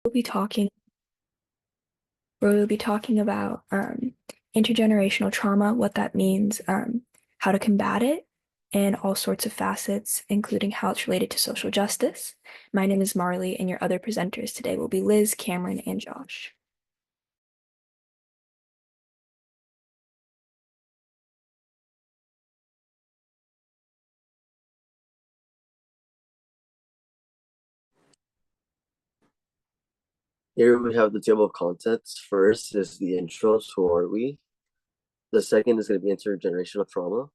We'll be talking, we'll be talking about intergenerational trauma, what that means, how to combat it, and all sorts of facets, including how it's related to social justice. My name is Marley, and your other presenters today will be Liz, Cameron, and Josh. Here we have the table of contents. First is the intro, who are we? The second is going to be intergenerational trauma.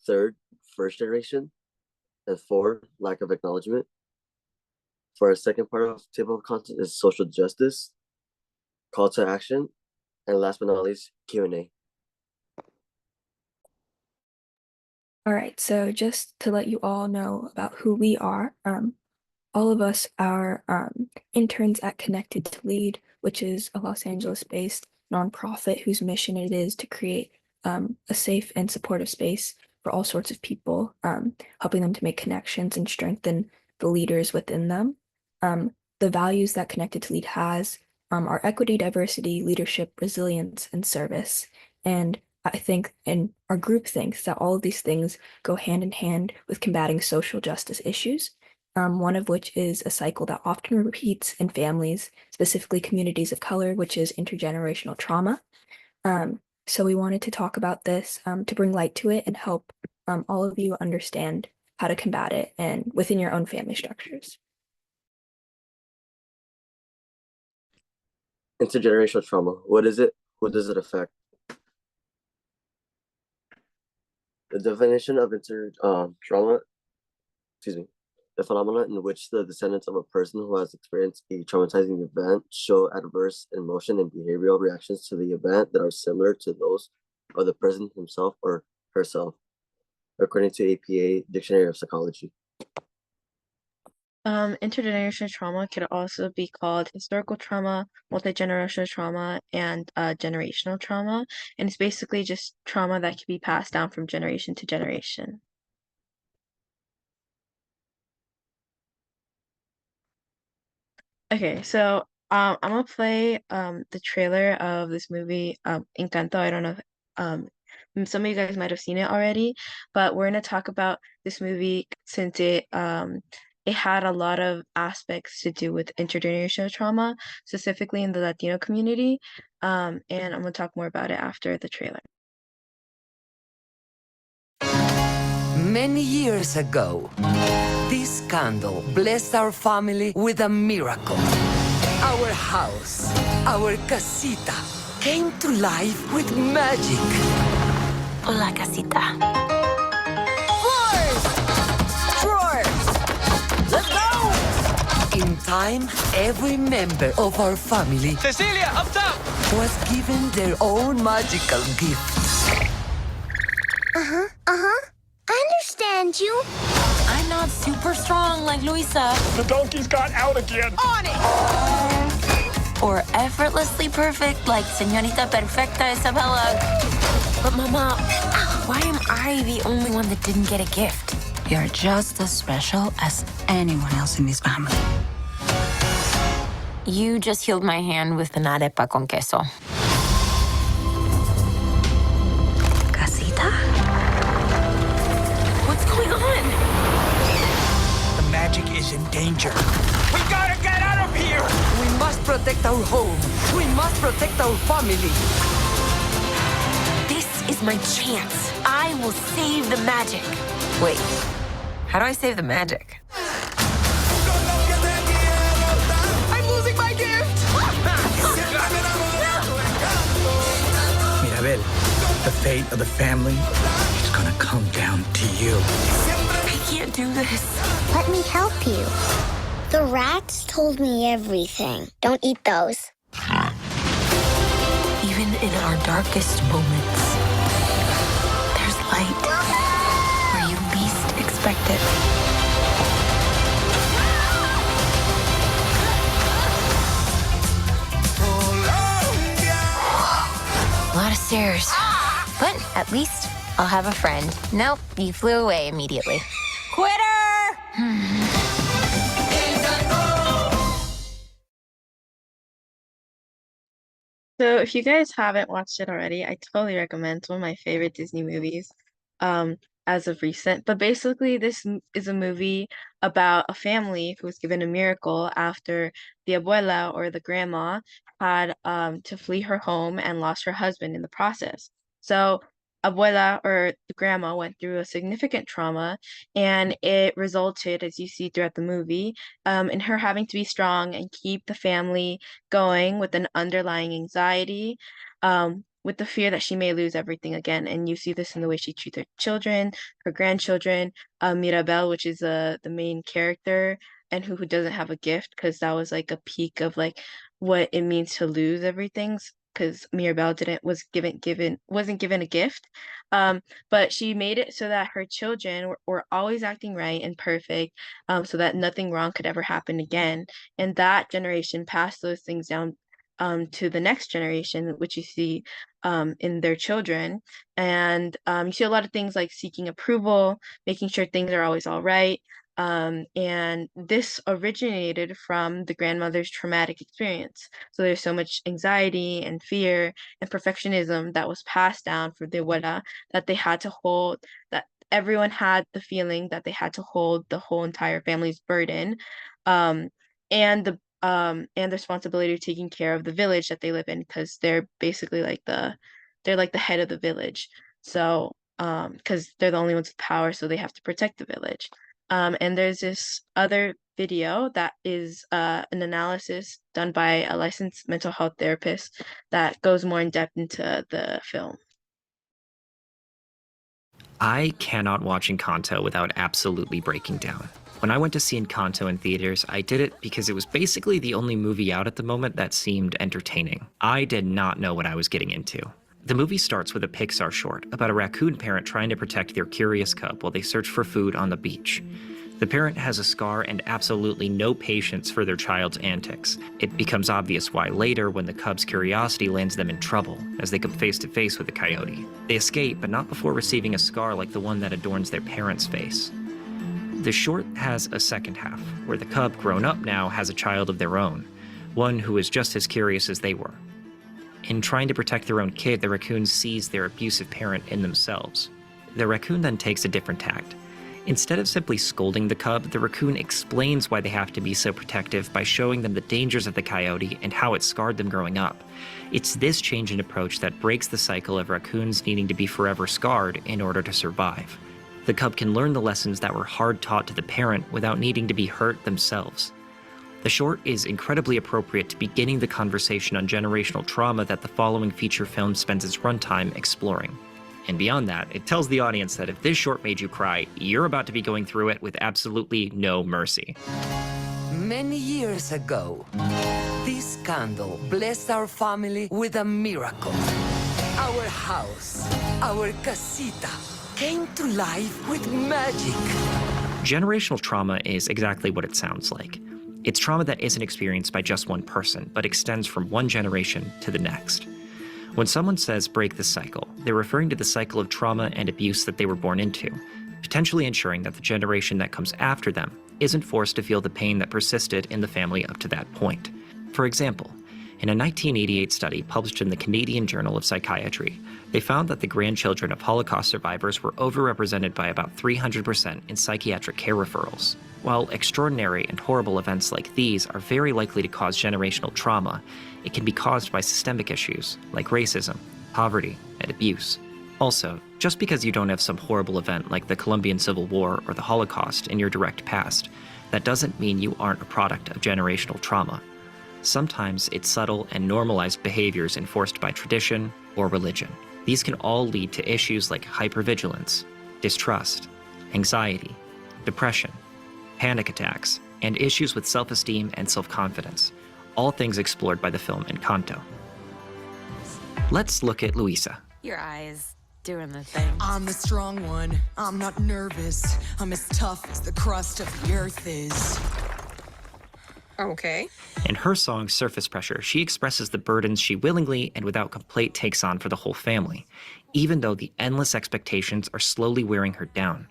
Third, first generation. And four, lack of acknowledgement. For our second part of table of contents is social justice, call to action, and last but not least, Q&A. All right, so just to let you all know about who we are, all of us are interns at Connected to Lead, which is a Los Angeles-based nonprofit whose mission it is to create a safe and supportive space for all sorts of people, helping them to make connections and strengthen the leaders within them. The values that Connected to Lead has are equity, diversity, leadership, resilience, and service. And I think, and our group thinks that all of these things go hand in hand with combating social justice issues. One of which is a cycle that often repeats in families, specifically communities of color, which is intergenerational trauma. So we wanted to talk about this to bring light to it and help all of you understand how to combat it and within your own family structures. Intergenerational trauma. What is it? Who does it affect? The definition of trauma, the phenomenon in which the descendants of a person who has experienced a traumatizing event show adverse emotion and behavioral reactions to the event that are similar to those of the person himself or herself, according to APA Dictionary of Psychology. Intergenerational trauma could also be called historical trauma, multi-generational trauma, and generational trauma. And it's basically just trauma that can be passed down from generation to generation. Okay, so I'm gonna play the trailer of this movie, Encanto. I don't know if some of you guys might have seen it already, but we're gonna talk about this movie since it had a lot of aspects to do with intergenerational trauma, specifically in the Latino community. And I'm gonna talk more about it after the trailer. Many years ago, this candle blessed our family with a miracle. Our house, our casita, came to life with magic. Hola, casita. Floors! Drawers! Let's go! In time, every member of our family, Cecilia, up top! was given their own magical gift. I understand you. I'm not super strong like Luisa. The donkey's got out again. On it! Or effortlessly perfect like Señorita Perfecta Isabella. But Mama, why am I the only one that didn't get a gift? You're just as special as anyone else in this family. You just healed my hand with an arepa con queso. Casita? What's going on? The magic is in danger. We gotta get out of here! We must protect our home. We must protect our family. This is my chance. I will save the magic. Wait, how do I save the magic? I'm losing my gift! Mirabel, the fate of the family is gonna come down to you. I can't do this. Let me help you. The rats told me everything. Don't eat those. Even in our darkest moments, there's light where you least expect it. A lot of stairs. But at least I'll have a friend. Nope, you flew away immediately. Quitter! So if you guys haven't watched it already, I totally recommend. It's one of my favorite Disney movies, um, as of recent. But basically, is a movie about a family who was given a miracle after the abuela or the grandma had to flee her home and lost her husband in the process. So abuela or the grandma went through a significant trauma, and it resulted, as you see throughout the movie, in her having to be strong and keep the family going with an underlying anxiety, with the fear that she may lose everything again. And you see this in the way she treats her children, her grandchildren, Mirabel, which is the main character, and who doesn't have a gift, because that was like a peak of like what it means to lose everything. Because Mirabel didn't was given wasn't given a gift, but she made it so that her children were always acting right and perfect, so that nothing wrong could ever happen again, and that generation passed those things down to the next generation, which you see in their children. And you see a lot of things like seeking approval, making sure things are always all right. And this originated from the grandmother's traumatic experience. So there's so much anxiety and fear and perfectionism that was passed down for the abuela, that they had to hold, that everyone had the feeling that they had to hold the whole entire family's burden, um, and the responsibility of taking care of the village that they live in, because they're basically like they're like the head of the village. So because they're the only ones with power, so they have to protect the village. And there's this other video that is an analysis done by a licensed mental health therapist that goes more in depth into the film. I cannot watch Encanto without absolutely breaking down. When I went to see Encanto in theaters, I did it because it was basically the only movie out at the moment that seemed entertaining. I did not know what I was getting into. The movie starts with a Pixar short about a raccoon parent trying to protect their curious cub while they search for food on the beach. The parent has a scar and absolutely no patience for their child's antics. It becomes obvious why later, when the cub's curiosity lands them in trouble, as they come face to face with a coyote. They escape, but not before receiving a scar like the one that adorns their parent's face. The short has a second half, where the cub, grown up now, has a child of their own, one who is just as curious as they were. In trying to protect their own kid, the raccoon sees their abusive parent in themselves. The raccoon then takes a different tact. Instead of simply scolding the cub, the raccoon explains why they have to be so protective by showing them the dangers of the coyote and how it scarred them growing up. It's this change in approach that breaks the cycle of raccoons needing to be forever scarred in order to survive. The cub can learn the lessons that were hard taught to the parent without needing to be hurt themselves. The short is incredibly appropriate to beginning the conversation on generational trauma that the following feature film spends its runtime exploring. And beyond that, it tells the audience that if this short made you cry, you're about to be going through it with absolutely no mercy. Many years ago, this candle blessed our family with a miracle. Our house, our casita, came to life with magic. Generational trauma is exactly what it sounds like. It's trauma that isn't experienced by just one person, but extends from one generation to the next. When someone says break the cycle, they're referring to the cycle of trauma and abuse that they were born into, potentially ensuring that the generation that comes after them isn't forced to feel the pain that persisted in the family up to that point. For example, in a 1988 study published in the Canadian Journal of Psychiatry, they found that the grandchildren of Holocaust survivors were overrepresented by about 300% in psychiatric care referrals. While extraordinary and horrible events like these are very likely to cause generational trauma, it can be caused by systemic issues like racism, poverty, and abuse. Also, just because you don't have some horrible event like the Colombian Civil War or the Holocaust in your direct past, that doesn't mean you aren't a product of generational trauma. Sometimes it's subtle and normalized behaviors enforced by tradition or religion. These can all lead to issues like hypervigilance, distrust, anxiety, depression, panic attacks, and issues with self-esteem and self-confidence, all things explored by the film Encanto. Let's look at Luisa. Your eyes doing the thing. I'm the strong one. I'm not nervous. I'm as tough as the crust of the earth is. Okay. In her song Surface Pressure, she expresses the burdens she willingly and without complaint takes on for the whole family, even though the endless expectations are slowly wearing her down.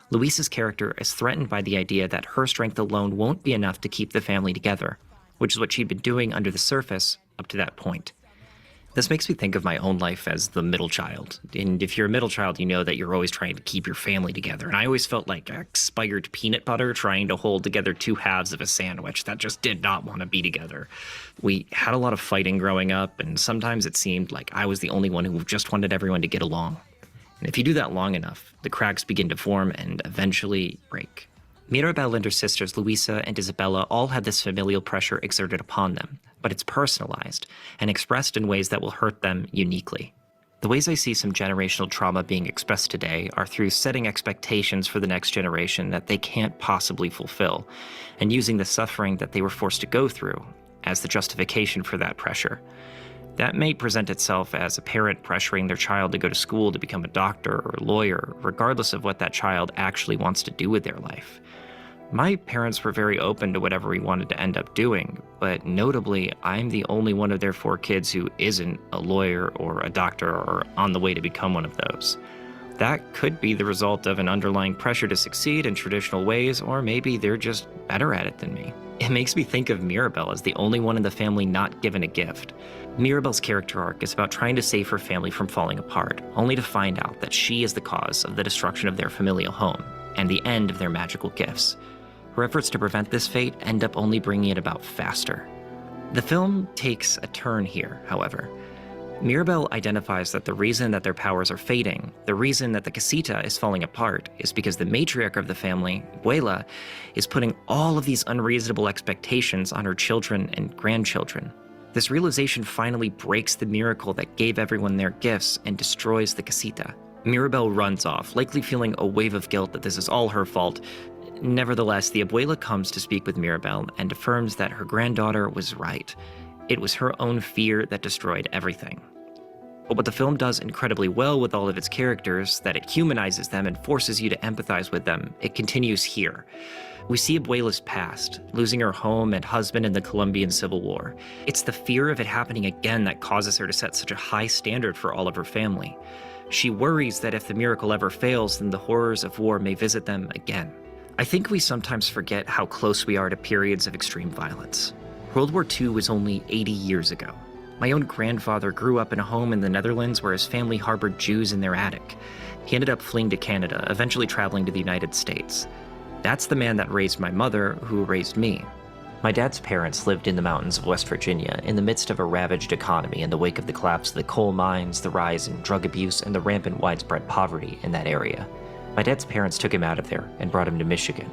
Luisa's character is threatened by the idea that her strength alone won't be enough to keep the family together, which is what she'd been doing under the surface up to that point. This makes me think of my own life as the middle child. And if you're a middle child, you know that you're always trying to keep your family together. And I always felt like expired peanut butter trying to hold together two halves of a sandwich that just did not want to be together. We had a lot of fighting growing up, and sometimes it seemed like I was the only one who just wanted everyone to get along. And if you do that long enough, the cracks begin to form and eventually break. Mirabel and her sisters Luisa and Isabella all had this familial pressure exerted upon them, but it's personalized and expressed in ways that will hurt them uniquely. The ways I see some generational trauma being expressed today are through setting expectations for the next generation that they can't possibly fulfill, and using the suffering that they were forced to go through as the justification for that pressure. That may present itself as a parent pressuring their child to go to school to become a doctor or a lawyer, regardless of what that child actually wants to do with their life. My parents were very open to whatever we wanted to end up doing, but notably, I'm the only one of their 4 kids who isn't a lawyer or a doctor or on the way to become one of those. That could be the result of an underlying pressure to succeed in traditional ways, or maybe they're just better at it than me. It makes me think of Mirabel as the only one in the family not given a gift. Mirabel's character arc is about trying to save her family from falling apart, only to find out that she is the cause of the destruction of their familial home and the end of their magical gifts. Her efforts to prevent this fate end up only bringing it about faster. The film takes a turn here, however. Mirabel identifies that the reason that their powers are fading, the reason that the casita is falling apart, is because the matriarch of the family, Abuela, is putting all of these unreasonable expectations on her children and grandchildren. This realization finally breaks the miracle that gave everyone their gifts and destroys the casita. Mirabel runs off, likely feeling a wave of guilt that this is all her fault. Nevertheless, the Abuela comes to speak with Mirabel and affirms that her granddaughter was right. It was her own fear that destroyed everything. But what the film does incredibly well with all of its characters, that it humanizes them and forces you to empathize with them, it continues here. We see Abuela's past, losing her home and husband in the Colombian Civil War. It's the fear of it happening again that causes her to set such a high standard for all of her family. She worries that if the miracle ever fails, then the horrors of war may visit them again. I think we sometimes forget how close we are to periods of extreme violence. World War II was only 80 years ago. My own grandfather grew up in a home in the Netherlands where his family harbored Jews in their attic. He ended up fleeing to Canada, eventually traveling to the United States. That's the man that raised my mother, who raised me. My dad's parents lived in the mountains of West Virginia in the midst of a ravaged economy in the wake of the collapse of the coal mines, the rise in drug abuse, and the rampant widespread poverty in that area. My dad's parents took him out of there and brought him to Michigan,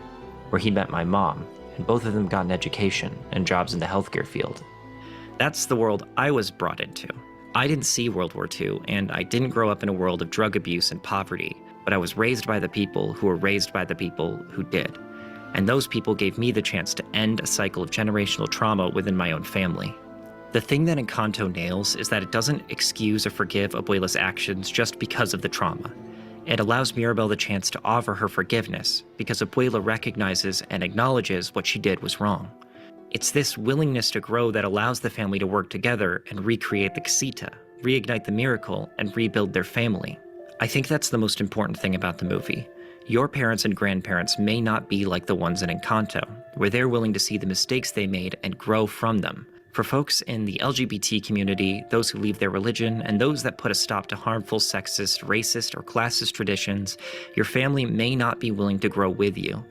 where he met my mom, and both of them got an education and jobs in the healthcare field. That's the world I was brought into. I didn't see World War II, and I didn't grow up in a world of drug abuse and poverty, but I was raised by the people who were raised by the people who did. And those people gave me the chance to end a cycle of generational trauma within my own family. The thing that Encanto nails is that it doesn't excuse or forgive Abuela's actions just because of the trauma. It allows Mirabel the chance to offer her forgiveness because Abuela recognizes and acknowledges what she did was wrong. It's this willingness to grow that allows the family to work together and recreate the casita, reignite the miracle, and rebuild their family. I think that's the most important thing about the movie. Your parents and grandparents may not be like the ones in Encanto, where they're willing to see the mistakes they made and grow from them. For folks in the LGBT community, those who leave their religion, and those that put a stop to harmful sexist, racist, or classist traditions, your family may not be willing to grow with you.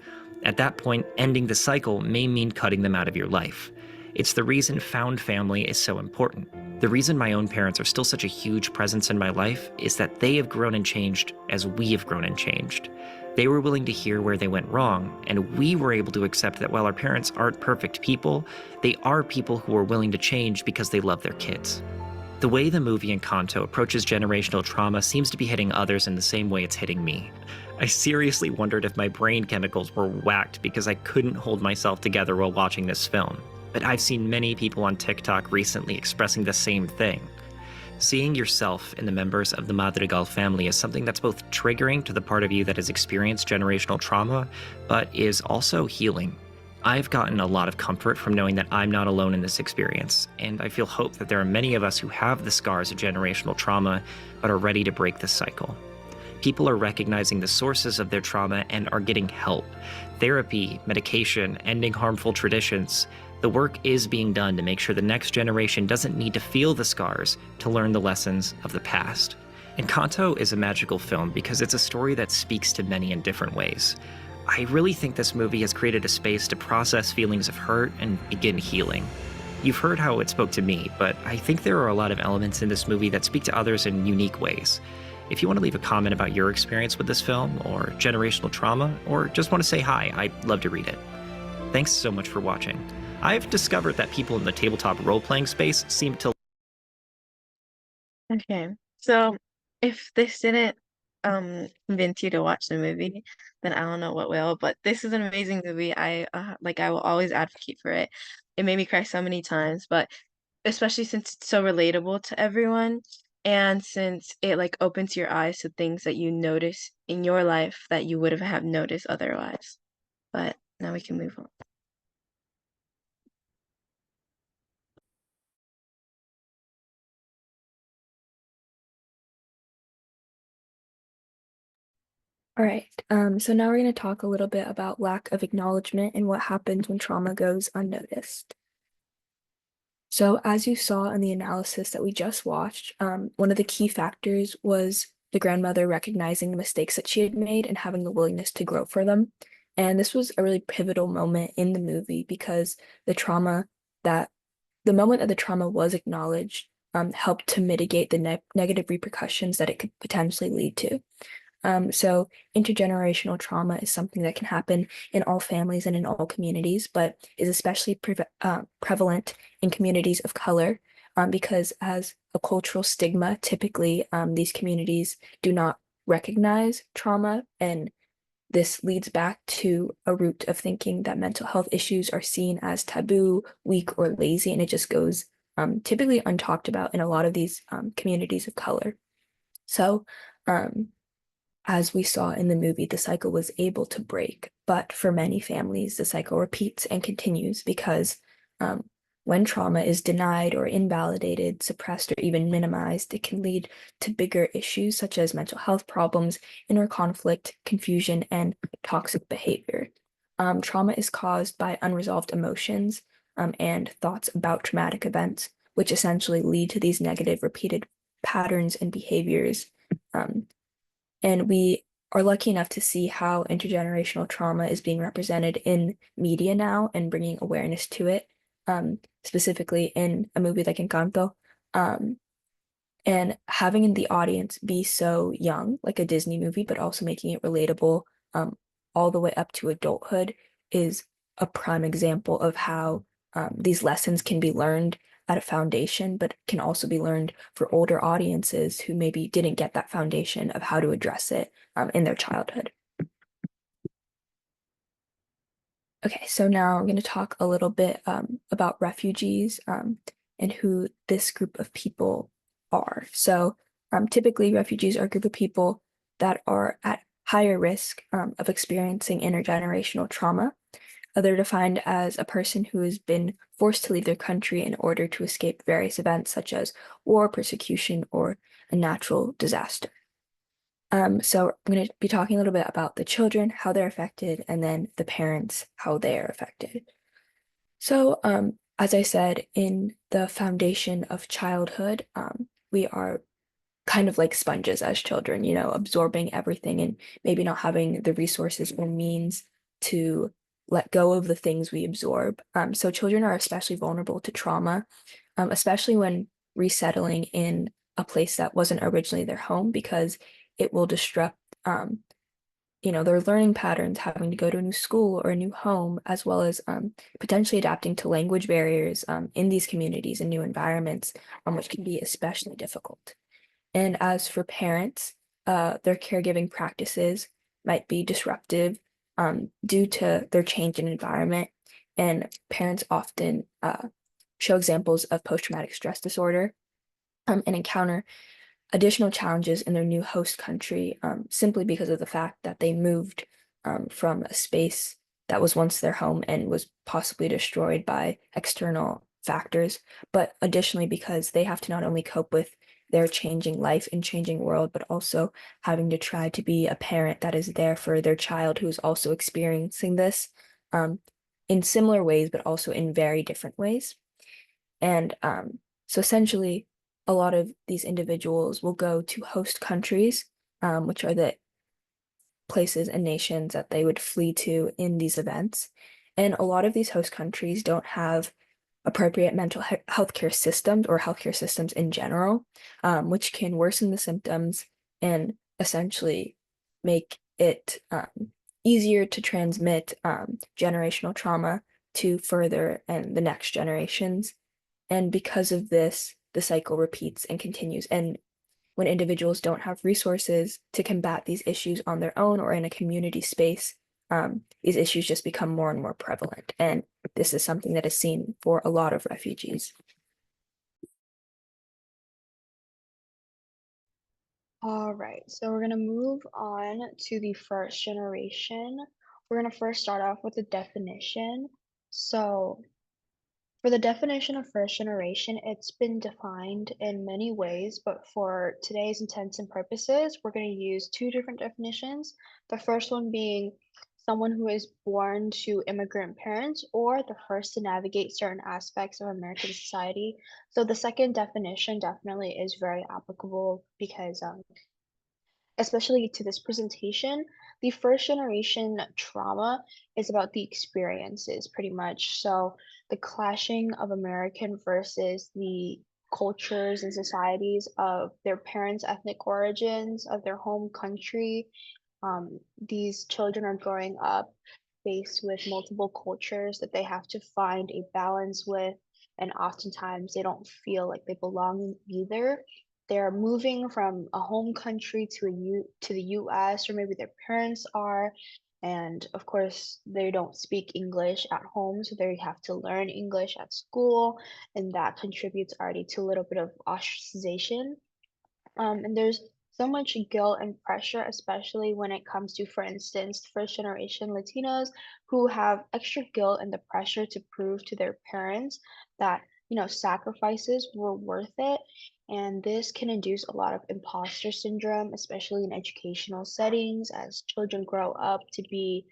At that point, ending the cycle may mean cutting them out of your life. It's the reason found family is so important. The reason my own parents are still such a huge presence in my life is that they have grown and changed as we have grown and changed. They were willing to hear where they went wrong, and we were able to accept that while our parents aren't perfect people, they are people who are willing to change because they love their kids. The way the movie Encanto approaches generational trauma seems to be hitting others in the same way it's hitting me. I seriously wondered if my brain chemicals were whacked because I couldn't hold myself together while watching this film. But I've seen many people on TikTok recently expressing the same thing. Seeing yourself in the members of the Madrigal family is something that's both triggering to the part of you that has experienced generational trauma, but is also healing. I've gotten a lot of comfort from knowing that I'm not alone in this experience, and I feel hope that there are many of us who have the scars of generational trauma, but are ready to break this cycle. People are recognizing the sources of their trauma and are getting help. Therapy, medication, ending harmful traditions. The work is being done to make sure the next generation doesn't need to feel the scars to learn the lessons of the past. Encanto is a magical film because it's a story that speaks to many in different ways. I really think this movie has created a space to process feelings of hurt and begin healing. You've heard how it spoke to me, but I think there are a lot of elements in this movie that speak to others in unique ways. If you want to leave a comment about your experience with this film, or generational trauma, or just want to say hi, I'd love to read it. Thanks so much for watching. I've discovered that people in the tabletop role-playing space seem to... Okay, so if this didn't convince you to watch the movie, then I don't know what will. But this is an amazing movie. I will always advocate for it. It made me cry so many times, but especially since it's so relatable to everyone, and since it like opens your eyes to things that you notice in your life that you would have noticed otherwise. But now we can move on. All right, so now we're going to talk a little bit about lack of acknowledgement and what happens when trauma goes unnoticed. So as you saw in the analysis that we just watched, one of the key factors was the grandmother recognizing the mistakes that she had made and having the willingness to grow for them. And this was a really pivotal moment in the movie because the moment that the trauma was acknowledged, helped to mitigate the negative repercussions that it could potentially lead to. So intergenerational trauma is something that can happen in all families and in all communities, but is especially prevalent in communities of color, because as a cultural stigma, typically these communities do not recognize trauma, and this leads back to a root of thinking that mental health issues are seen as taboo, weak, or lazy, and it just goes typically untalked about in a lot of these communities of color. So, as we saw in the movie, the cycle was able to break, but for many families, the cycle repeats and continues because when trauma is denied or invalidated, suppressed, or even minimized, it can lead to bigger issues such as mental health problems, inner conflict, confusion, and toxic behavior. Trauma is caused by unresolved emotions and thoughts about traumatic events, which essentially lead to these negative repeated patterns and behaviors. And we are lucky enough to see how intergenerational trauma is being represented in media now and bringing awareness to it, specifically in a movie like Encanto. And having the audience be so young, like a Disney movie, but also making it relatable all the way up to adulthood is a prime example of how these lessons can be learned at a foundation, but can also be learned for older audiences who maybe didn't get that foundation of how to address it in their childhood. Okay, so now I'm going to talk a little bit about refugees and who this group of people are. So typically refugees are a group of people that are at higher risk of experiencing intergenerational trauma. They're defined as a person who has been forced to leave their country in order to escape various events such as war, persecution, or a natural disaster. So I'm going to be talking a little bit about the children, how they're affected, and then the parents, how they are affected. So as I said, in the foundation of childhood, we are kind of like sponges as children, absorbing everything and maybe not having the resources or means to let go of the things we absorb. So children are especially vulnerable to trauma, especially when resettling in a place that wasn't originally their home, because it will disrupt, their learning patterns, having to go to a new school or a new home, as well as potentially adapting to language barriers in these communities and new environments, which can be especially difficult. And as for parents, their caregiving practices might be disruptive due to their change in environment. And parents often show examples of post-traumatic stress disorder and encounter additional challenges in their new host country simply because of the fact that they moved from a space that was once their home and was possibly destroyed by external factors, but additionally because they have to not only cope with their changing life and changing world, but also having to try to be a parent that is there for their child who is also experiencing this in similar ways, but also in very different ways. And so essentially, a lot of these individuals will go to host countries, which are the places and nations that they would flee to in these events. And a lot of these host countries don't have appropriate mental health care systems or healthcare systems in general, which can worsen the symptoms and essentially make it easier to transmit generational trauma to further and the next generations. And because of this, the cycle repeats and continues. And when individuals don't have resources to combat these issues on their own or in a community space, these issues just become more and more prevalent. And this is something that is seen for a lot of refugees. All right, so we're gonna move on to the first generation. We're gonna first start off with the definition. So for the definition of first generation, it's been defined in many ways, but for today's intents and purposes, we're going to use two different definitions. The first one being someone who is born to immigrant parents or the first to navigate certain aspects of American society. So the second definition definitely is very applicable because especially to this presentation, the first generation trauma is about the experiences pretty much. So the clashing of American versus the cultures and societies of their parents' ethnic origins, of their home country. These children are growing up faced with multiple cultures that they have to find a balance with, and oftentimes they don't feel like they belong in either. They're moving from a home country to the US, or maybe their parents are, and of course they don't speak English at home, so they have to learn English at school, and that contributes already to a little bit of ostracization. And there's so much guilt and pressure, especially when it comes to, for instance, first generation Latinos who have extra guilt and the pressure to prove to their parents that, sacrifices were worth it. And this can induce a lot of imposter syndrome, especially in educational settings as children grow up to be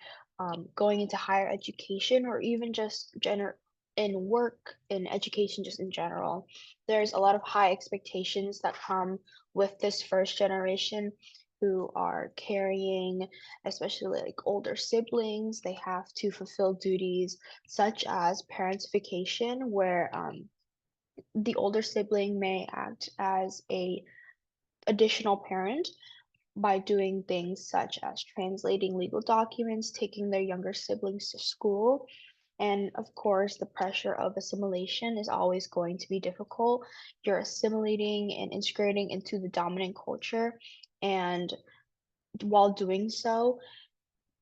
going into higher education or even just in work, in education, just in general. There's a lot of high expectations that come with this first generation who are carrying, especially like older siblings. They have to fulfill duties such as parentification, where the older sibling may act as a additional parent by doing things such as translating legal documents, taking their younger siblings to school. And of course, the pressure of assimilation is always going to be difficult. You're assimilating and integrating into the dominant culture. And while doing so,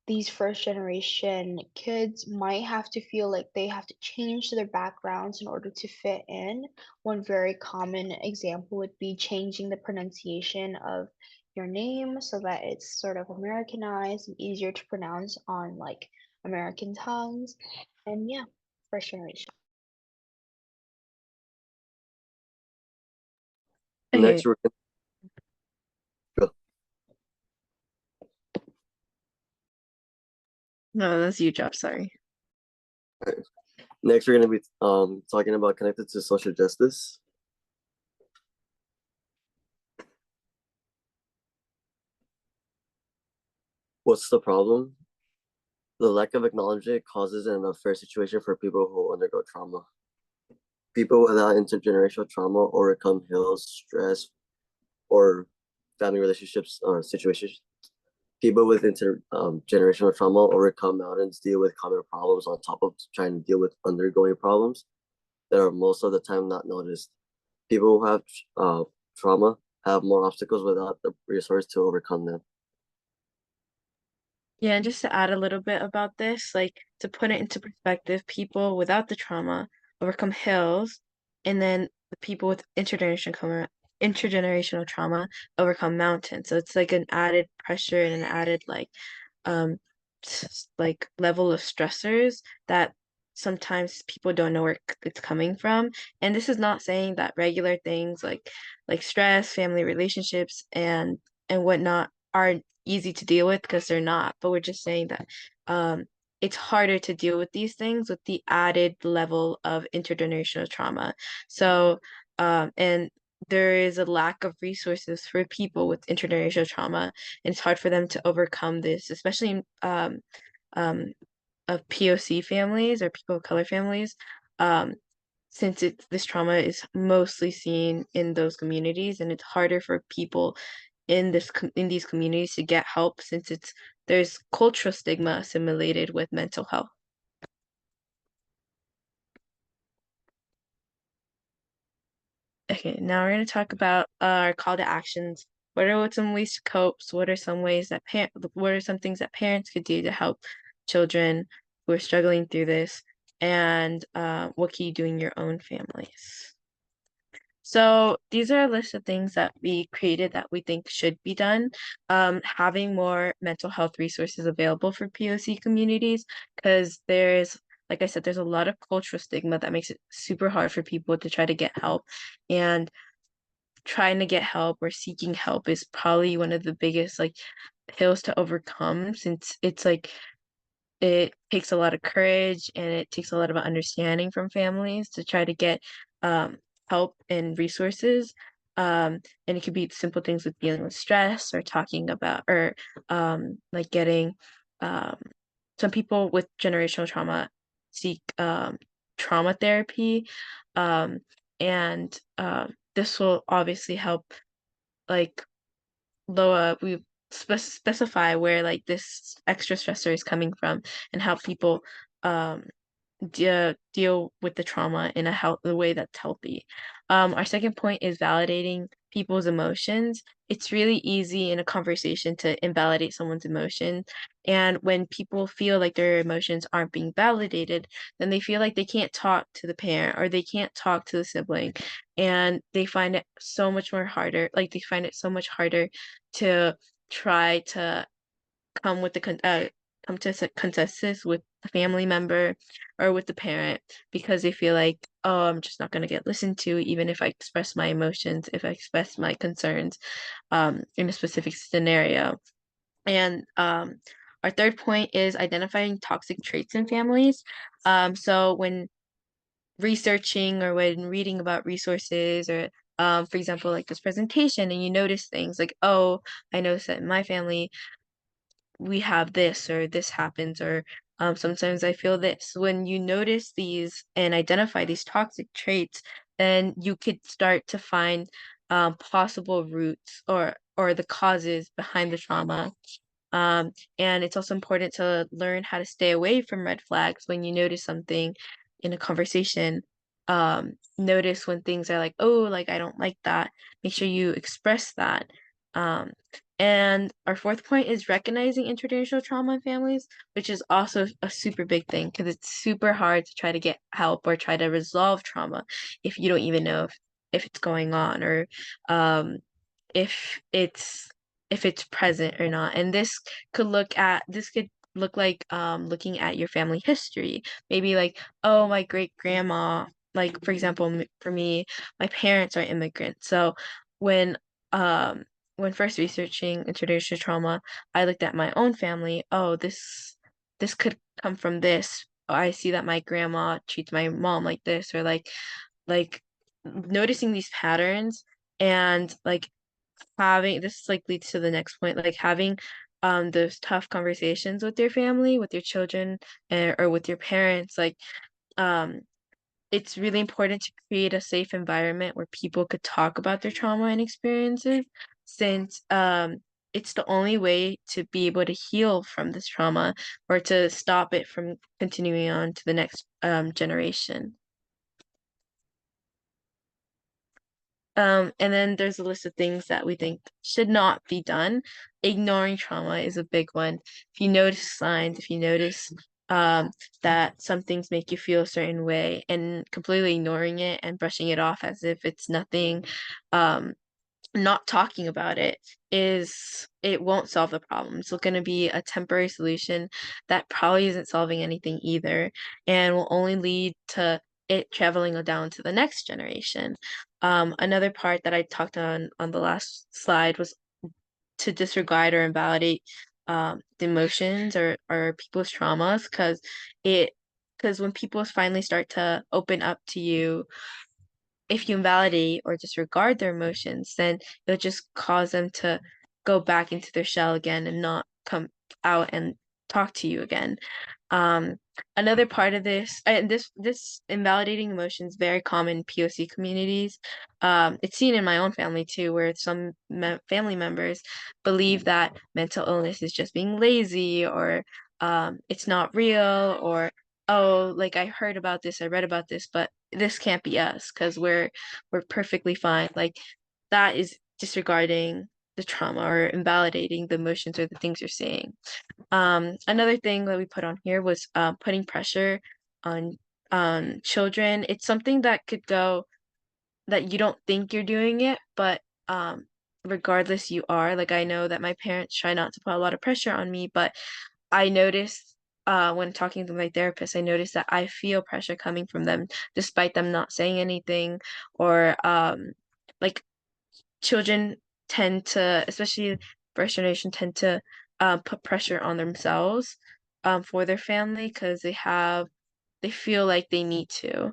these first generation kids might have to feel like they have to change their backgrounds in order to fit in. One very common example would be changing the pronunciation of your name so that it's sort of Americanized and easier to pronounce on like American tongues. And yeah, first generation. Okay. Next, we're gonna go. No, that's your job, sorry. Alright. Next, we're going to be talking about connected to social justice. What's the problem? The lack of acknowledgement causes an unfair situation for people who undergo trauma. People without intergenerational trauma overcome hills, stress, or family relationships or situations. People with intergenerational trauma overcome mountains, deal with common problems on top of trying to deal with undergoing problems that are most of the time not noticed. People who have trauma have more obstacles without the resource to overcome them. Yeah, and just to add a little bit about this, like to put it into perspective, people without the trauma overcome hills, and then the people with intergenerational trauma overcome mountains. So it's like an added pressure and an added like like level of stressors that sometimes people don't know where it's coming from. And this is not saying that regular things like stress, family relationships, and whatnot are easy to deal with, because they're not. But we're just saying that um, it's harder to deal with these things with the added level of intergenerational trauma. So and there is a lack of resources for people with intergenerational trauma, and it's hard for them to overcome this, especially in um, of POC families or people of color families, um, since this trauma is mostly seen in those communities, and it's harder for people in these communities to get help, since there's cultural stigma assimilated with mental health. Okay, now we're going to talk about our call to actions. What are some ways to cope? So what are some ways that what are some things that parents could do to help children who are struggling through this? And what can you do in your own families? So these are a list of things that we created that we think should be done. Having more mental health resources available for POC communities, because like I said, there's a lot of cultural stigma that makes it super hard for people to try to get help. And trying to get help or seeking help is probably one of the biggest like hills to overcome, since it's like it takes a lot of courage and it takes a lot of understanding from families to try to get um, help and resources. And it could be simple things with dealing with stress or talking about, or like getting um, some people with generational trauma seek trauma therapy. Um, and this will obviously help, like, lower we specify where like this extra stressor is coming from, and help people um deal with the trauma in the way that's healthy. Our second point is validating people's emotions. It's really easy in a conversation to invalidate someone's emotion. And when people feel like their emotions aren't being validated, then they feel like they can't talk to the parent or they can't talk to the sibling. And they find it so much more harder, like they find it so much harder to try to come with the come to a consensus with a family member or with the parent, because they feel like, oh, I'm just not going to get listened to even if I express my emotions, if I express my concerns in a specific scenario. And our third point is identifying toxic traits in families. So when researching or when reading about resources, or for example, like this presentation, and you notice things like, oh, I noticed that in my family we have this, or this happens, or sometimes I feel this. When you notice these and identify these toxic traits, then you could start to find possible roots or the causes behind the trauma. And it's also important to learn how to stay away from red flags when you notice something in a conversation. Notice when things are like, oh, like I don't like that. Make sure you express that. Um, and our fourth point is recognizing intergenerational trauma in families, which is also a super big thing, because it's super hard to try to get help or try to resolve trauma if you don't even know if it's going on, or um, if it's present or not. And this could look like looking at your family history. Maybe like, oh, my great grandma, like for example, for me, my parents are immigrants. So when um when first researching intergenerational trauma, I looked at my own family. Oh, this could come from this. Oh, I see that my grandma treats my mom like this, or like noticing these patterns, and like having this like leads to the next point, like having those tough conversations with your family, with your children, or with your parents. Like um it's really important to create a safe environment where people could talk about their trauma and experiences, since it's the only way to be able to heal from this trauma, or to stop it from continuing on to the next generation. And then there's a list of things that we think should not be done. Ignoring trauma is a big one. If you notice signs, if you notice that some things make you feel a certain way, and completely ignoring it and brushing it off as if it's nothing, um, not talking about it won't solve the problem. It's going to be a temporary solution that probably isn't solving anything either, and will only lead to it traveling down to the next generation. Another part that I talked on the last slide was to disregard or invalidate the emotions or people's traumas, because when people finally start to open up to you, if you invalidate or disregard their emotions, then it'll just cause them to go back into their shell again and not come out and talk to you again. Um, Another part of this, and this invalidating emotions very common in POC communities. It's seen in my own family too, where some family members believe that mental illness is just being lazy, or it's not real, or oh, like I heard about this, I read about this, but this can't be us because we're perfectly fine. Like that is disregarding the trauma or invalidating the emotions or the things you're saying. Another thing that we put on here was putting pressure on children. It's something that could go that you don't think you're doing it, but regardless you are. Like I know that my parents try not to put a lot of pressure on me, but I noticed when talking to my therapist, I noticed that I feel pressure coming from them despite them not saying anything, or like children tend to, especially first generation, tend to put pressure on themselves for their family because they feel like they need to.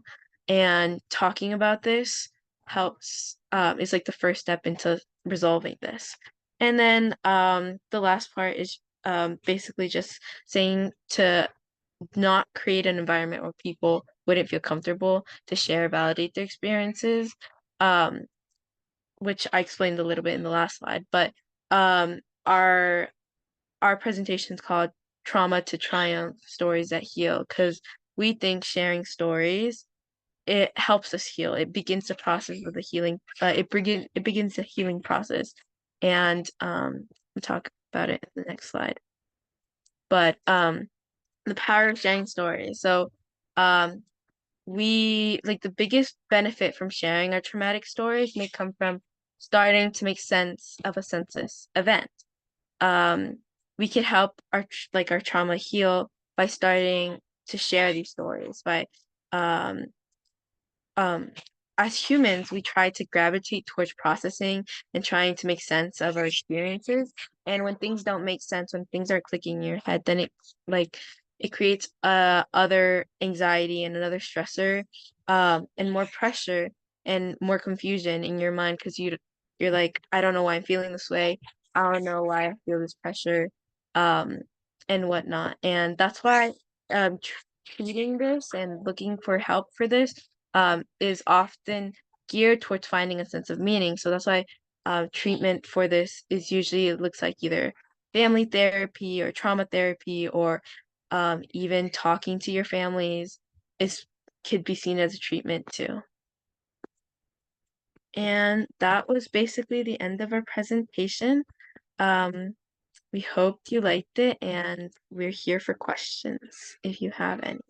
And talking about this helps, is like the first step into resolving this. And then the last part is basically just saying to not create an environment where people wouldn't feel comfortable to share, validate their experiences. Um, which I explained a little bit in the last slide, but um, our presentation is called Trauma to Triumph: Stories That Heal, because we think sharing stories, it helps us heal. It begins the process of the healing. It begins the healing process, and we'll talk about it in the next slide. But the power of sharing stories. So um, we like the biggest benefit from sharing our traumatic stories may come from starting to make sense of a census event. Um, we could help our trauma heal by starting to share these stories, by um, um, as humans, we try to gravitate towards processing and trying to make sense of our experiences. And when things don't make sense, when things are clicking in your head, then like it creates other anxiety and another stressor, and more pressure and more confusion in your mind because you're like, I don't know why I'm feeling this way. I don't know why I feel this pressure, um, and whatnot. And that's why treating this and looking for help for this is often geared towards finding a sense of meaning. So that's why treatment for this is usually, it looks like either family therapy or trauma therapy, or even talking to your families is could be seen as a treatment too. And that was basically the end of our presentation. We hoped you liked it, and we're here for questions if you have any.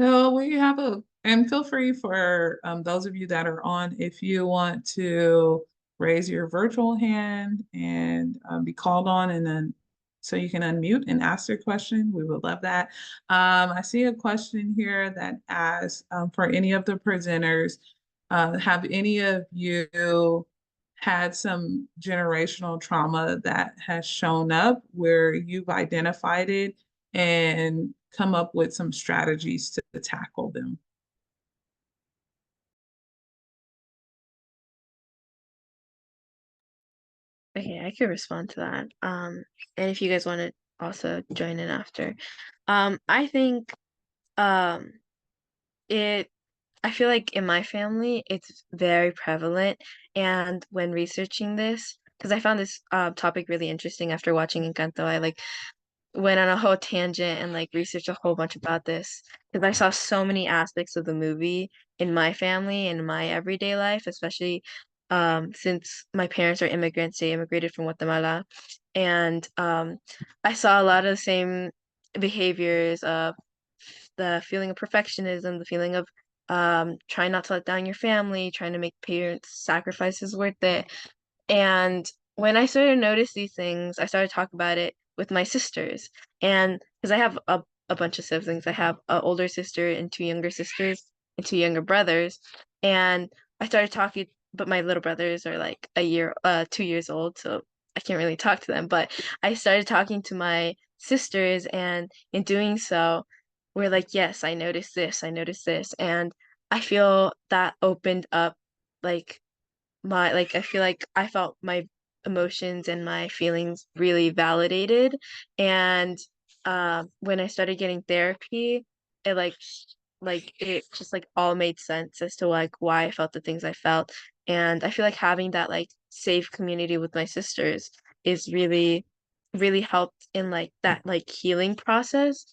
So we have and feel free for those of you that are on, if you want to raise your virtual hand and be called on, and then so you can unmute and ask your question. We would love that. I see a question here that asks for any of the presenters, have any of you had some generational trauma that has shown up where you've identified it and come up with some strategies to tackle them? Okay, I could respond to that. And if you guys want to also join in after. I think um it I feel like in my family it's very prevalent, and when researching this, because I found this topic really interesting after watching Encanto, I like went on a whole tangent and like researched a whole bunch about this because I saw so many aspects of the movie in my family and in my everyday life, especially since my parents are immigrants. They immigrated from Guatemala, and I saw a lot of the same behaviors of the feeling of perfectionism, the feeling of trying not to let down your family, trying to make parents sacrifices worth it. And when I started to notice these things, I started to talk about it with my sisters. And because I have a bunch of siblings, I have an older sister and two younger sisters and two younger brothers. And I started talking, but my little brothers are like 2 years old, so I can't really talk to them. But I started talking to my sisters, and in doing so, we're like, yes, I noticed this, I noticed this. And I feel that opened up like I feel like I felt my emotions and my feelings really validated. And when I started getting therapy, it it just like all made sense as to like why I felt the things I felt. And I feel like having that like safe community with my sisters is really helped in like that like healing process.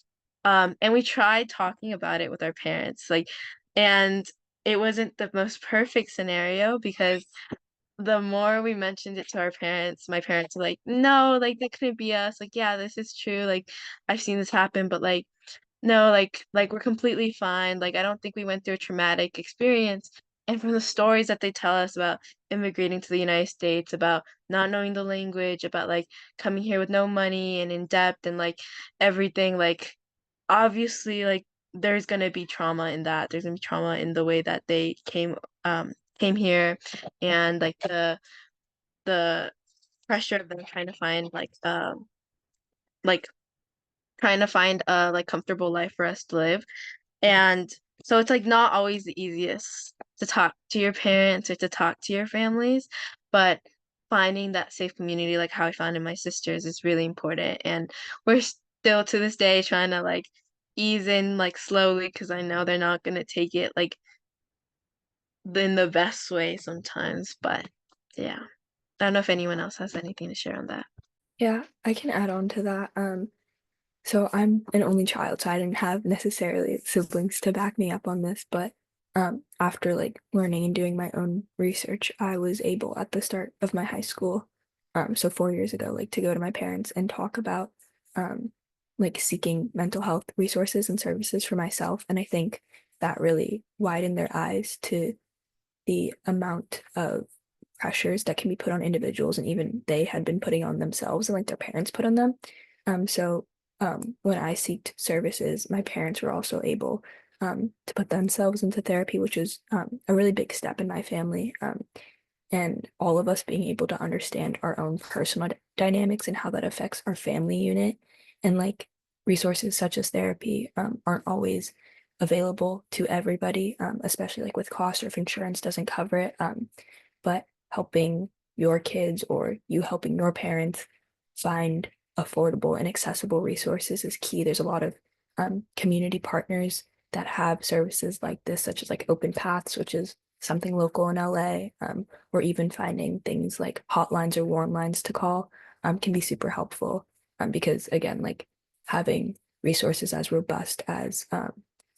And we tried talking about it with our parents, and it wasn't the most perfect scenario because the more we mentioned it to our parents, my parents were like, "No, like that couldn't be us. Like, yeah, this is true. Like, I've seen this happen, but like, no, like we're completely fine. Like, I don't think we went through a traumatic experience." And from the stories that they tell us about immigrating to the United States, about not knowing the language, about like coming here with no money and in debt and like everything, like obviously like there's gonna be trauma in that. There's gonna be trauma in the way that they came here, and like the pressure of them trying to find like trying to find a like comfortable life for us to live. And so it's like not always the easiest to talk to your parents or to talk to your families, but finding that safe community like how I found in my sisters is really important. And we're still to this day trying to like ease in like slowly because I know they're not gonna take it like in the best way sometimes. But yeah. I don't know if anyone else has anything to share on that. Yeah, I can add on to that. So I'm an only child, so I didn't have necessarily siblings to back me up on this, but after like learning and doing my own research, I was able at the start of my high school, so 4 years ago, like to go to my parents and talk about um like seeking mental health resources and services for myself. And I think that really widened their eyes to the amount of pressures that can be put on individuals and even they had been putting on themselves and like their parents put on them. When I seeked services, my parents were also able to put themselves into therapy, which is a really big step in my family. And all of us being able to understand our own personal dynamics and how that affects our family unit. And like resources such as therapy aren't always available to everybody, especially like with cost or if insurance doesn't cover it. But helping your kids or you helping your parents find affordable and accessible resources is key. There's a lot of community partners that have services like this, such as like Open Paths, which is something local in LA, or even finding things like hotlines or warm lines to call can be super helpful because, again, like having resources as robust as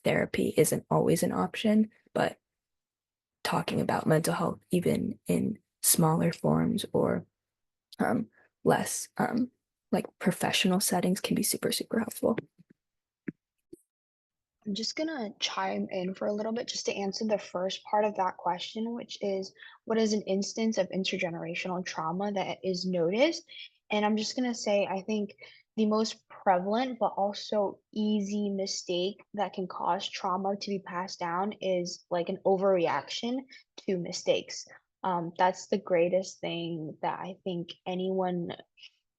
therapy isn't always an option, but talking about mental health, even in smaller forms or um, less like professional settings, can be super, super helpful. I'm just gonna chime in for a little bit just to answer the first part of that question, which is what is an instance of intergenerational trauma that is noticed? And I'm just gonna say, I think the most prevalent but also easy mistake that can cause trauma to be passed down is like an overreaction to mistakes. That's the greatest thing that I think anyone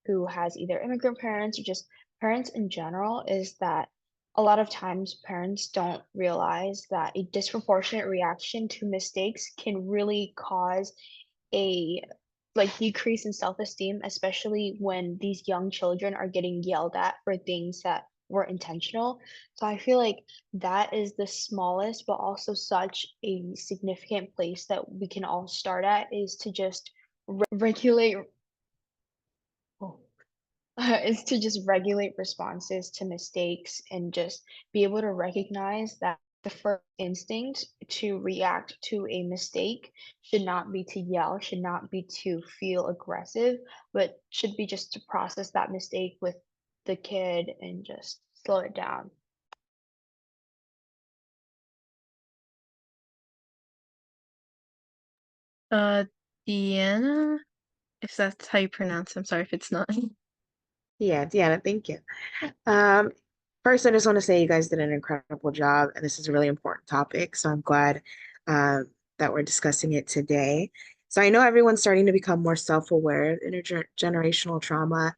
who has either immigrant parents or just parents in general is that a lot of times parents don't realize that a disproportionate reaction to mistakes can really cause a like decrease in self-esteem, especially when these young children are getting yelled at for things that were intentional. So I feel like that is the smallest but also such a significant place that we can all start at is to just regulate is to just regulate responses to mistakes and just be able to recognize that the first instinct to react to a mistake should not be to yell, should not be to feel aggressive, but should be just to process that mistake with the kid and just slow it down. Uh, Deanna, if that's how you pronounce it. I'm sorry if it's not. Yeah, Deanna, thank you. Um, First, I just want to say you guys did an incredible job, and this is a really important topic. So I'm glad that we're discussing it today. So I know everyone's starting to become more self-aware of intergenerational trauma,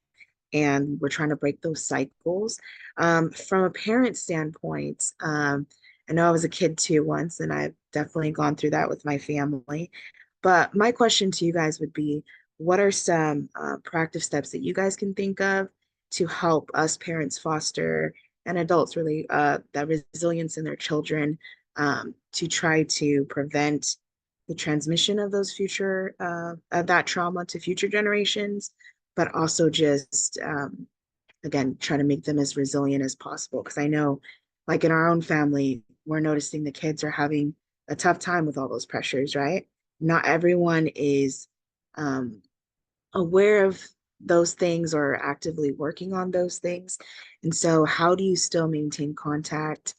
and we're trying to break those cycles. From a parent standpoint, I know I was a kid too once, and I've definitely gone through that with my family. But my question to you guys would be, what are some proactive steps that you guys can think of to help us parents foster and adults really that resilience in their children to try to prevent the transmission of those future of that trauma to future generations, but also just again try to make them as resilient as possible? Because I know, like in our own family, we're noticing the kids are having a tough time with all those pressures, right? Not everyone is um, aware of those things or actively working on those things. And so, how do you still maintain contact,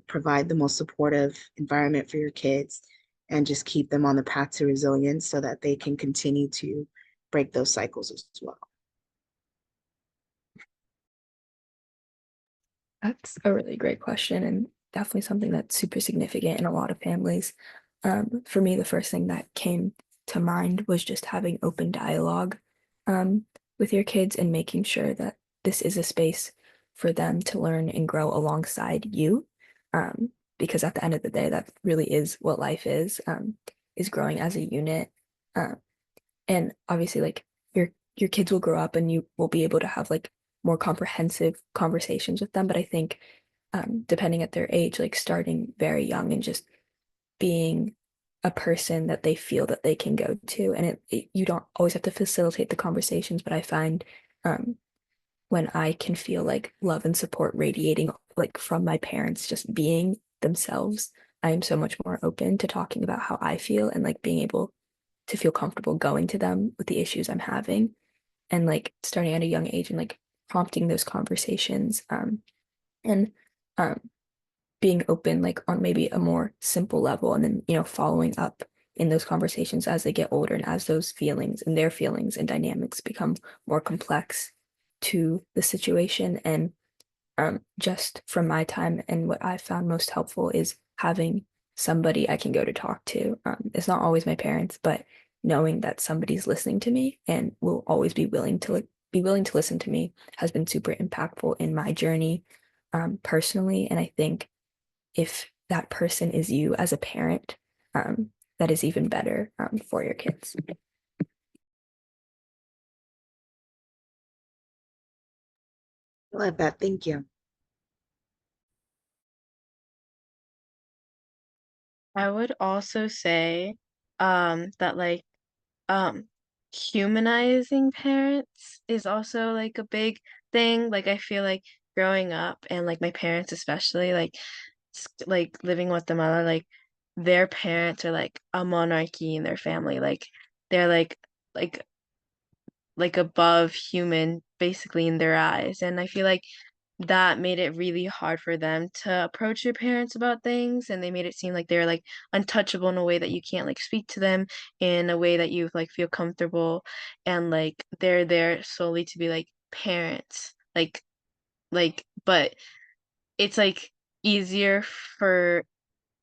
provide the most supportive environment for your kids, and just keep them on the path to resilience so that they can continue to break those cycles as well? That's a really great question and definitely something that's super significant in a lot of families. For me, the first thing that came to mind was just having open dialogue um, with your kids and making sure that this is a space for them to learn and grow alongside you. Um, because at the end of the day, that really is what life is growing as a unit. Um, and obviously, like your kids will grow up and you will be able to have like more comprehensive conversations with them. But I think depending at their age, like starting very young and just being a person that they feel that they can go to. And you don't always have to facilitate the conversations, but I find um, when I can feel like love and support radiating like from my parents just being themselves, I am so much more open to talking about how I feel and like being able to feel comfortable going to them with the issues I'm having and like starting at a young age and like prompting those conversations and um being open like on maybe a more simple level and then following up in those conversations as they get older and as those feelings and their feelings and dynamics become more complex to the situation and just from my time and what I found most helpful is having somebody I can go to talk to. It's not always my parents, but knowing that somebody's listening to me and will always be willing to listen to me has been super impactful in my journey personally. And I think if that person is you as a parent, that is even better for your kids. I love that. Thank you. I would also say that like um humanizing parents is also like a big thing. Like I feel like growing up and like my parents especially like living with them are like their parents are like a monarchy in their family. Like they're like like above human basically in their eyes. And I feel like that made it really hard for them to approach your parents about things, and they made it seem like they're like untouchable in a way that you can't like speak to them in a way that you like feel comfortable, and like they're there solely to be like parents but it's like easier for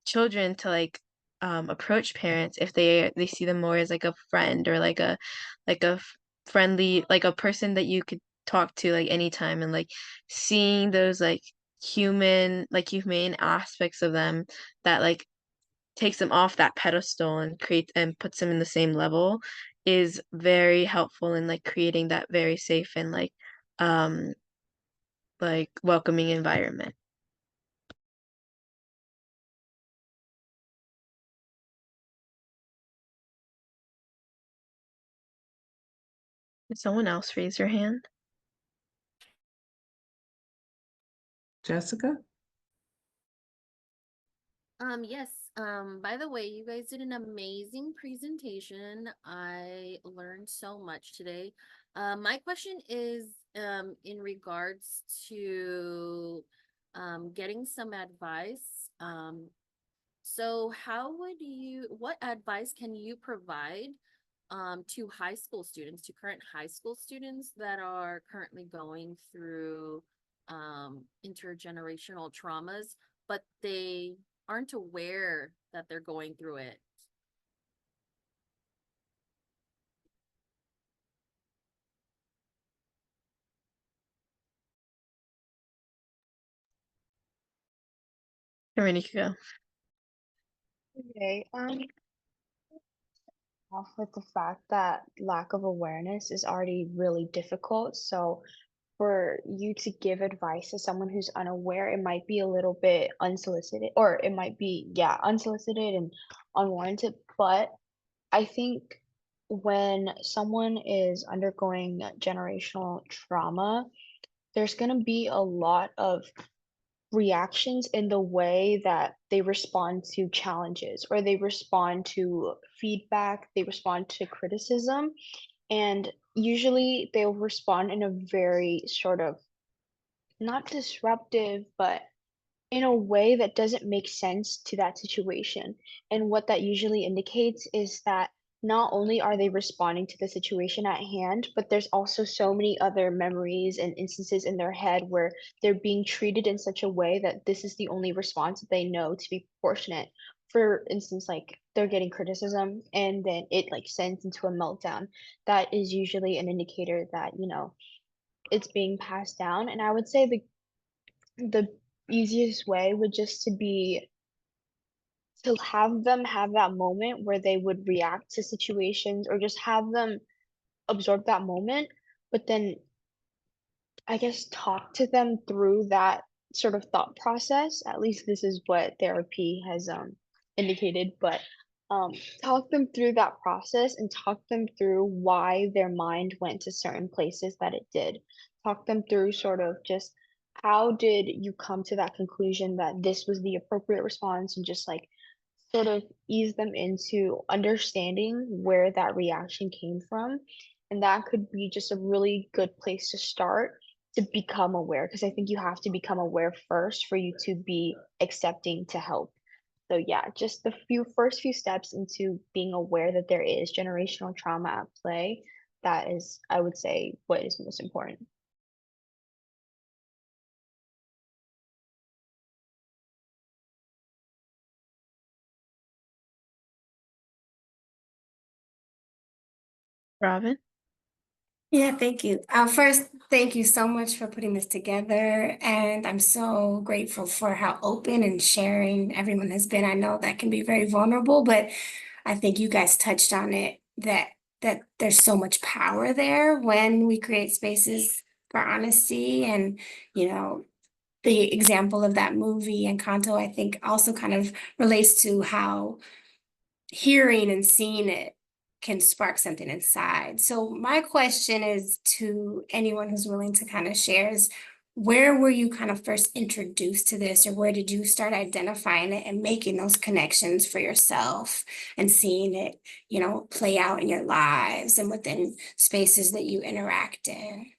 children to like approach parents if they see them more as like a friend or like a friendly like a person that you could talk to like anytime, and like seeing those like humane aspects of them that like takes them off that pedestal and creates and puts them in the same level is very helpful in like creating that very safe and um like welcoming environment. Did someone else raise your hand? Jessica? Yes. By the way, you guys did an amazing presentation. I learned so much today. My question is in regards to getting some advice. So what advice can you provide to high school students, to current high school students that are currently going through intergenerational traumas, but they aren't aware that they're going through it? Dominica. Okay, off with the fact that lack of awareness is already really difficult. So for you to give advice to someone who's unaware, it might be a little bit unsolicited, or it might be, yeah, unsolicited and unwarranted. But I think when someone is undergoing generational trauma, there's going to be a lot of reactions in the way that they respond to challenges, or they respond to feedback, they respond to criticism, and usually they'll respond in a very sort of not disruptive, but in a way that doesn't make sense to that situation. And what that usually indicates is that not only are they responding to the situation at hand, but there's also so many other memories and instances in their head where they're being treated in such a way that this is the only response that they know to be proportionate. For instance, like they're getting criticism and then it like sends into a meltdown. That is usually an indicator that, it's being passed down. And I would say the easiest way would just to be to have them have that moment where they would react to situations, or just have them absorb that moment, but then I guess talk to them through that sort of thought process. At least this is what therapy has indicated, but um talk them through that process and talk them through why their mind went to certain places that it did. Talk them through sort of just how did you come to that conclusion that this was the appropriate response, and just like sort of ease them into understanding where that reaction came from. And that could be just a really good place to start to become aware, because I think you have to become aware first for you to be accepting to help. So yeah, just the first few steps into being aware that there is generational trauma at play. That is, I would say, what is most important. Robin? Yeah, thank you. First, thank you so much for putting this together. And I'm so grateful for how open and sharing everyone has been. I know that can be very vulnerable, but I think you guys touched on it, that there's so much power there when we create spaces for honesty. And, you know, the example of that movie, Encanto, I think also kind of relates to how hearing and seeing it can spark something inside. So my question is to anyone who's willing to kind of share is, where were you kind of first introduced to this, or where did you start identifying it and making those connections for yourself and seeing it, play out in your lives and within spaces that you interact in?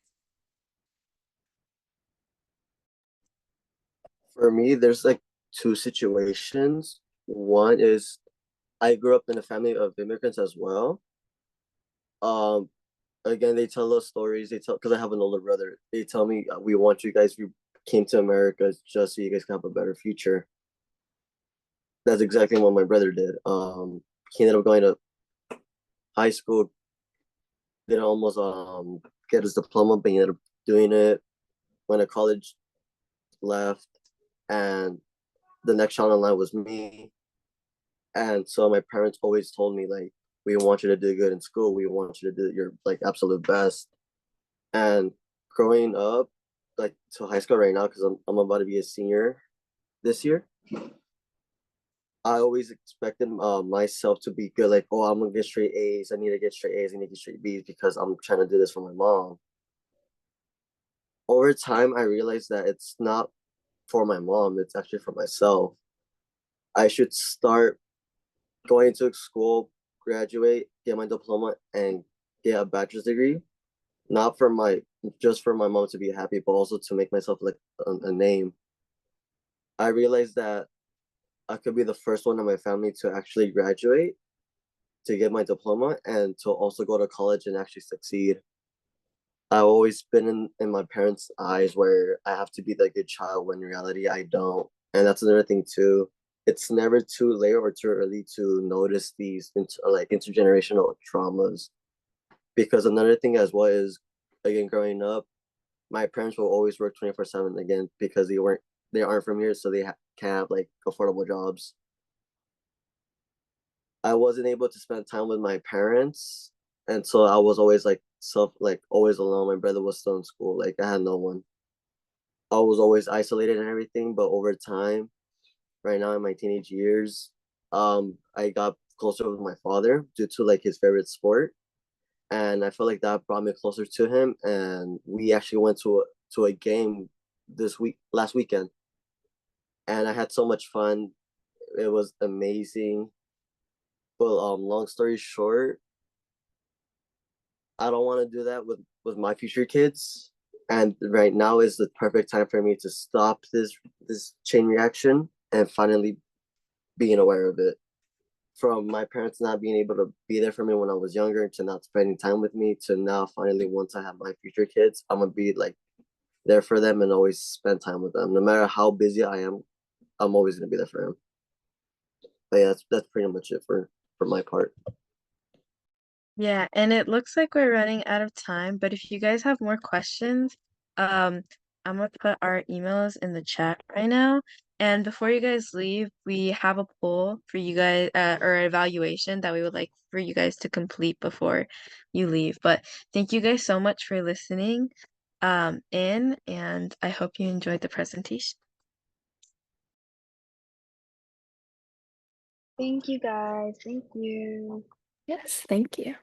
For me, there's like two situations. One is I grew up in a family of immigrants as well. Um, Again, they tell us stories. They tell, because I have an older brother. They tell me, we want you guys. We came to America just so you guys can have a better future. That's exactly what my brother did. He ended up going to high school, didn't almost get his diploma, but he ended up doing it. Went to college, left, and the next child in line was me. And so my parents always told me, like, we want you to do good in school. We want you to do your like absolute best. And growing up, like to high school right now, because I'm about to be a senior this year, I always expected myself to be good. Like, oh, I'm gonna get straight A's. I need to get straight A's. I need to get straight B's because I'm trying to do this for my mom. Over time, I realized that it's not for my mom. It's actually for myself. I should start going to school, graduate, get my diploma, and get a bachelor's degree, not for my just for my mom to be happy, but also to make myself like a name. I realized that I could be the first one in my family to actually graduate, to get my diploma, and to also go to college and actually succeed. I've always been in my parents' eyes where I have to be the good child when in reality I don't. And that's another thing too. It's never too late or too early to notice these like intergenerational traumas. Because another thing as well is, again, growing up, my parents will always work 24/7 again because they aren't from here, so they can't have like affordable jobs. I wasn't able to spend time with my parents, and so I was always like always alone. My brother was still in school, like I had no one. I was always isolated and everything, but over time, right now in my teenage years, I got closer with my father due to like his favorite sport, and I feel like that brought me closer to him. And we actually went to a game last weekend, and I had so much fun. It was amazing. But long story short, I don't want to do that with my future kids. And right now is the perfect time for me to stop this chain reaction and finally being aware of it. From my parents not being able to be there for me when I was younger, to not spending time with me, to now finally once I have my future kids, I'm gonna be like there for them and always spend time with them. No matter how busy I am, I'm always gonna be there for them. But yeah, that's pretty much it for my part. Yeah, and it looks like we're running out of time, but if you guys have more questions, um, I'm gonna put our emails in the chat right now. And before you guys leave, we have a poll for you guys, or evaluation that we would like for you guys to complete before you leave. But thank you guys so much for listening, and I hope you enjoyed the presentation. Thank you guys. Thank you. Yes, thank you.